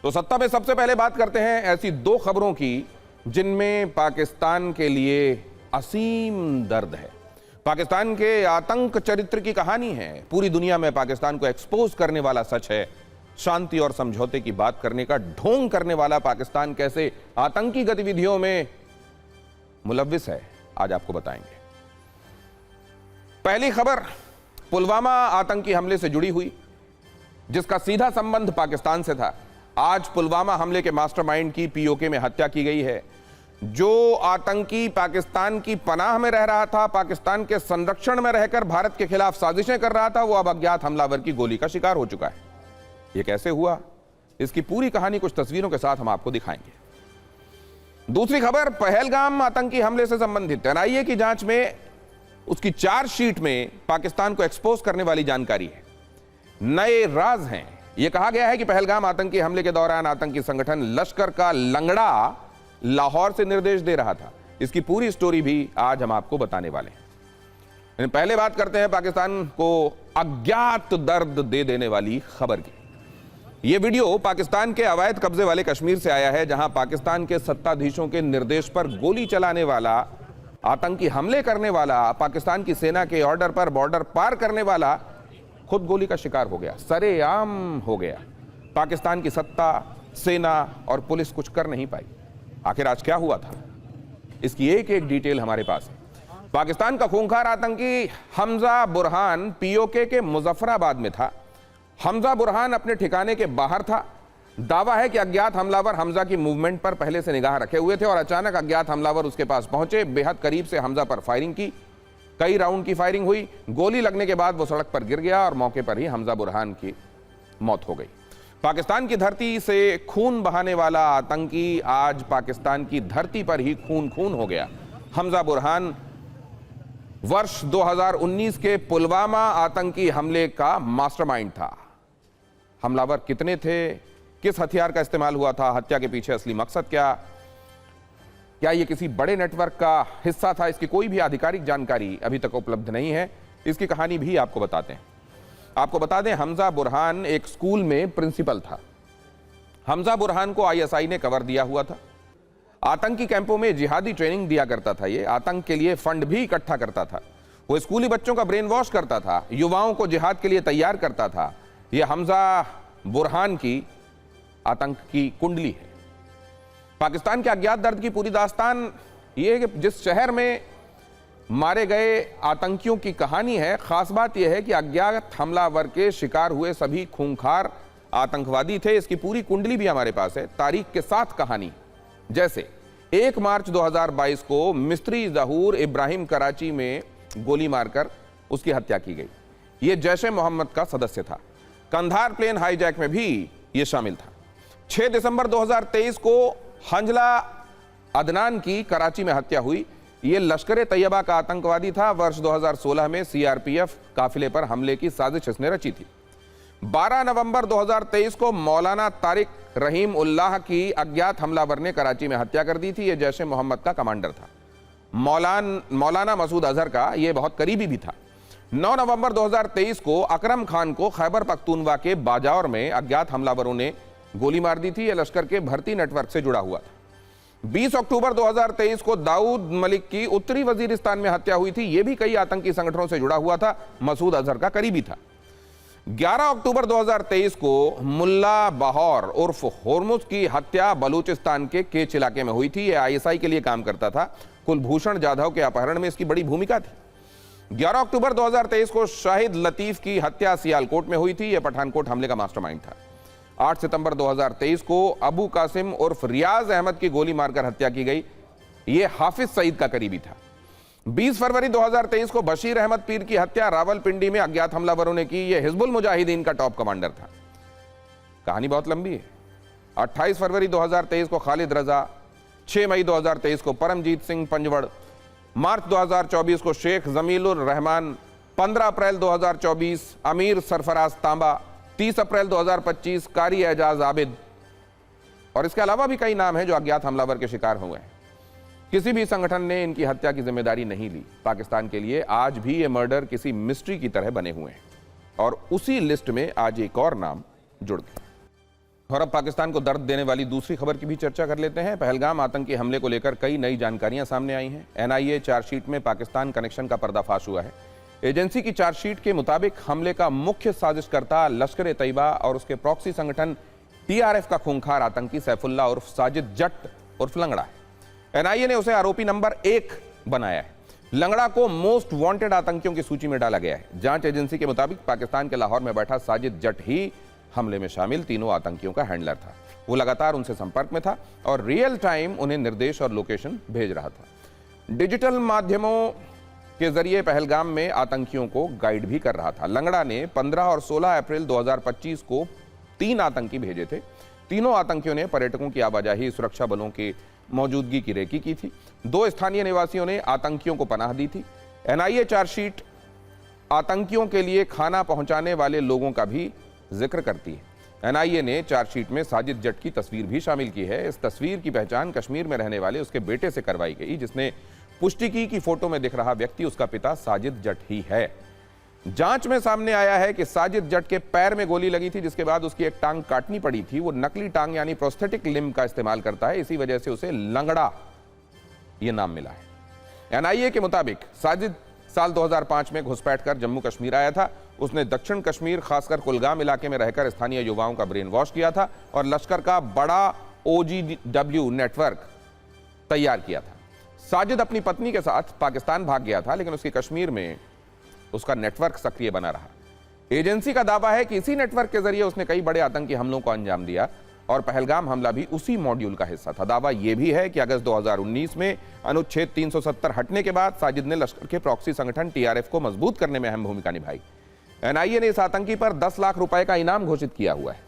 तो सत्ता में सबसे पहले बात करते हैं ऐसी दो खबरों की जिनमें पाकिस्तान के लिए असीम दर्द है। पाकिस्तान के आतंक चरित्र की कहानी है। पूरी दुनिया में पाकिस्तान को एक्सपोज करने वाला सच है। शांति और समझौते की बात करने का ढोंग करने वाला पाकिस्तान कैसे आतंकी गतिविधियों में मुलव्विस है, आज आपको बताएंगे। पहली खबर पुलवामा आतंकी हमले से जुड़ी हुई, जिसका सीधा संबंध पाकिस्तान से था। आज पुलवामा हमले के मास्टरमाइंड की पीओके में हत्या की गई है। जो आतंकी पाकिस्तान की पनाह में रह रहा था, पाकिस्तान के संरक्षण में रहकर भारत के खिलाफ साजिशें कर रहा था, वो अब अज्ञात हमलावर की गोली का शिकार हो चुका है। ये कैसे हुआ, इसकी पूरी कहानी कुछ तस्वीरों के साथ हम आपको दिखाएंगे। दूसरी खबर पहलगाम आतंकी हमले से संबंधित एनआईए की जांच में उसकी चार्जशीट में पाकिस्तान को एक्सपोज करने वाली जानकारी है। नए राज हैं। यह कहा गया है कि पहलगाम आतंकी हमले के दौरान आतंकी संगठन लश्कर का लंगड़ा लाहौर से निर्देश दे रहा था। इसकी पूरी स्टोरी भी आज हम आपको बताने वाले हैं। पहले बात करते हैं पाकिस्तान को अज्ञात दर्द दे देने वाली खबर की। यह वीडियो पाकिस्तान के अवैध कब्जे वाले कश्मीर से आया है, जहां पाकिस्तान के सत्ताधीशों के निर्देश पर गोली चलाने वाला, आतंकी हमले करने वाला, पाकिस्तान की सेना के ऑर्डर पर बॉर्डर पार करने वाला खुद गोली का शिकार हो गया, सरेआम हो गया। पाकिस्तान की सत्ता, सेना और पुलिस कुछ कर नहीं पाई। आखिर आज क्या हुआ था, इसकी एक एक डिटेल हमारे पास है। पाकिस्तान का खूंखार आतंकी हमजा बुरहान पीओके के मुजफ्फराबाद में था। हमजा बुरहान अपने ठिकाने के बाहर था। दावा है कि अज्ञात हमलावर हमजा की मूवमेंट पर पहले से निगाह रखे हुए थे और अचानक अज्ञात हमलावर उसके पास पहुंचे। बेहद करीब से हमजा पर फायरिंग की। कई राउंड की फायरिंग हुई। गोली लगने के बाद वो सड़क पर गिर गया और मौके पर ही हमजा बुरहान की मौत हो गई। पाकिस्तान की धरती से खून बहाने वाला आतंकी आज पाकिस्तान की धरती पर ही खून खून हो गया। हमजा बुरहान वर्ष 2019 के पुलवामा आतंकी हमले का मास्टरमाइंड था। हमलावर कितने थे, किस हथियार का इस्तेमाल हुआ था, हत्या के पीछे असली मकसद क्या यह किसी बड़े नेटवर्क का हिस्सा था, इसकी कोई भी आधिकारिक जानकारी अभी तक उपलब्ध नहीं है। इसकी कहानी भी आपको बताते हैं। आपको बता दें, हमजा बुरहान एक स्कूल में प्रिंसिपल था। हमजा बुरहान को आईएसआई ने कवर दिया हुआ था। आतंकी कैंपों में जिहादी ट्रेनिंग दिया करता था। ये आतंक के लिए फंड भी इकट्ठा करता था। वो स्कूली बच्चों का ब्रेन वॉश करता था, युवाओं को जिहाद के लिए तैयार करता था। यह हमजा बुरहान की आतंक की कुंडली है। पाकिस्तान के अज्ञात दर्द की पूरी दास्तान यह है कि जिस शहर में मारे गए आतंकियों की कहानी है, खास बात यह है कि अज्ञात हमलावर के शिकार हुए सभी खूंखार आतंकवादी थे। इसकी पूरी कुंडली भी हमारे पास है, तारीख के साथ कहानी। जैसे 1 मार्च 2022 को मिस्त्री जहूर इब्राहिम कराची में गोली मारकर उसकी हत्या की गई। यह जैश ए मोहम्मद का सदस्य था। कंधार प्लेन हाईजैक में भी यह शामिल था। 6 दिसंबर 2023 को हंजला अदनान की कराची में हत्या हुई। यह लश्कर ए तैयबा का आतंकवादी था। वर्ष 2016 में सीआरपीएफ काफिले पर हमले की साजिश इसने रची थी। 12 नवंबर 2023 को मौलाना तारिक रहीम उल्लाह की अज्ञात हमलावर ने कराची में हत्या कर दी थी। यह जैश ए मोहम्मद का कमांडर था। मौलाना मसूद अजहर का यह बहुत करीबी भी था। 9 नवंबर 2023 को अकरम खान को खैबर पख्तूनवा के बाजावर में अज्ञात हमलावरों ने गोली मार दी थी। यह लश्कर के भर्ती नेटवर्क से जुड़ा हुआ था। 20 अक्टूबर 2023 को दाऊद मलिक की उत्तरी वजीरिस्तान में हत्या हुई थी। यह भी कई आतंकी संगठनों से जुड़ा हुआ था, मसूद अजहर का करीबी था। 11 अक्टूबर 2023 को मुल्ला बहौर उर्फ होर्मुज की हत्या बलूचिस्तान के केच इलाके में हुई थी। यह आईएसआई के लिए काम करता था। कुलभूषण जाधव के अपहरण में इसकी बड़ी भूमिका थी। 11 अक्टूबर 2023 को शाहिद लतीफ की हत्या सियालकोट में हुई थी। यह पठानकोट हमले का मास्टरमाइंड था। 8 सितंबर 2023 को अबू कासिम उर्फ रियाज अहमद की गोली मारकर हत्या की गई। यह हाफिज सईद का करीबी था। 20 फरवरी 2023 को बशीर अहमद पीर की हत्या रावलपिंडी में अज्ञात हमलावरों ने की। यह हिजबुल मुजाहिदीन का टॉप कमांडर था। कहानी बहुत लंबी है। 28 फरवरी 2023 को खालिद रजा, 6 मई 2023 को परमजीत सिंह पंजवड़, मार्च 2024 को शेख जमीलुर रहमान, 15 अप्रैल 2024 अमीर सरफराज तांबा, 30 अप्रैल 2025 कारी एजाज आबिद, और इसके अलावा भी कई नाम हैं जो अज्ञात हमलावर के शिकार हुए हैं। किसी भी संगठन ने इनकी हत्या की जिम्मेदारी नहीं ली। पाकिस्तान के लिए आज भी ये मर्डर किसी मिस्ट्री की तरह बने हुए हैं और उसी लिस्ट में आज एक और नाम जुड़ गया। और अब पाकिस्तान को दर्द देने वाली दूसरी खबर की भी चर्चा कर लेते हैं। पहलगाम आतंकी हमले को लेकर कई नई जानकारियां सामने आई हैं। एनआईए चार्जशीट में पाकिस्तान कनेक्शन का पर्दाफाश हुआ है। एजेंसी की चार्जशीट के मुताबिक हमले का मुख्य साजिशकर्ता लश्कर ए तैयबा और उसके प्रॉक्सी संगठन टीआरएफ का खूंखार आतंकी सैफुल्लाह उर्फ साजिद जट उर्फ लंगड़ा है। एनआईए ने उसे आरोपी नंबर 1 बनाया है। लंगड़ा को मोस्ट वांटेड आतंकियों की सूची में डाला गया है। जांच एजेंसी के मुताबिक पाकिस्तान के लाहौर में बैठा साजिद जट ही हमले में शामिल तीनों आतंकियों का हैंडलर था। वो लगातार उनसे संपर्क में था और रियल टाइम उन्हें निर्देश और लोकेशन भेज रहा था। डिजिटल माध्यमों के जरिए पहलगाम में आतंकियों को गाइड भी कर रहा था। लंगड़ा ने 15 और 16 अप्रैल 2025 को 3 आतंकी भेजे थे। तीनों आतंकियों ने पर्यटकों की आवाजाही, सुरक्षा बलों की मौजूदगी की रेकी की थी। 2 स्थानीय निवासियों ने आतंकियों को पनाह दी थी। एनआईए चार्जशीट आतंकियों के लिए खाना पहुंचाने वाले लोगों का भी जिक्र करती है। एनआईए ने चार्जशीट में साजिद जट की तस्वीर भी शामिल की है। इस तस्वीर की पहचान कश्मीर में रहने वाले उसके बेटे से करवाई गई, जिसने पुष्टि की कि फोटो में दिख रहा व्यक्ति उसका पिता साजिद जट ही है। जांच में सामने आया है कि साजिद जट के पैर में गोली लगी थी, जिसके बाद उसकी एक टांग काटनी पड़ी थी। वो नकली टांग यानी प्रोस्थेटिक लिम्ब का इस्तेमाल करता है, इसी वजह से उसे लंगड़ा यह नाम मिला है। एनआईए के मुताबिक साजिद साल 2005 में घुसपैठ कर जम्मू कश्मीर आया था। उसने दक्षिण कश्मीर खासकर कुलगाम इलाके में रहकर स्थानीय युवाओं का ब्रेन वॉश किया था और लश्कर का बड़ा OGW नेटवर्क तैयार किया था। साजिद अपनी पत्नी के साथ पाकिस्तान भाग गया था, लेकिन उसके कश्मीर में उसका नेटवर्क सक्रिय बना रहा। एजेंसी का दावा है कि इसी नेटवर्क के जरिए उसने कई बड़े आतंकी हमलों को अंजाम दिया और पहलगाम हमला भी उसी मॉड्यूल का हिस्सा था। दावा यह भी है कि अगस्त 2019 में अनुच्छेद 370 हटने के बाद साजिद ने लश्कर के प्रॉक्सी संगठन टीआरएफ को मजबूत करने में अहम भूमिका निभाई। एनआईए ने इस आतंकी पर 10 लाख रुपए का इनाम घोषित किया हुआ है।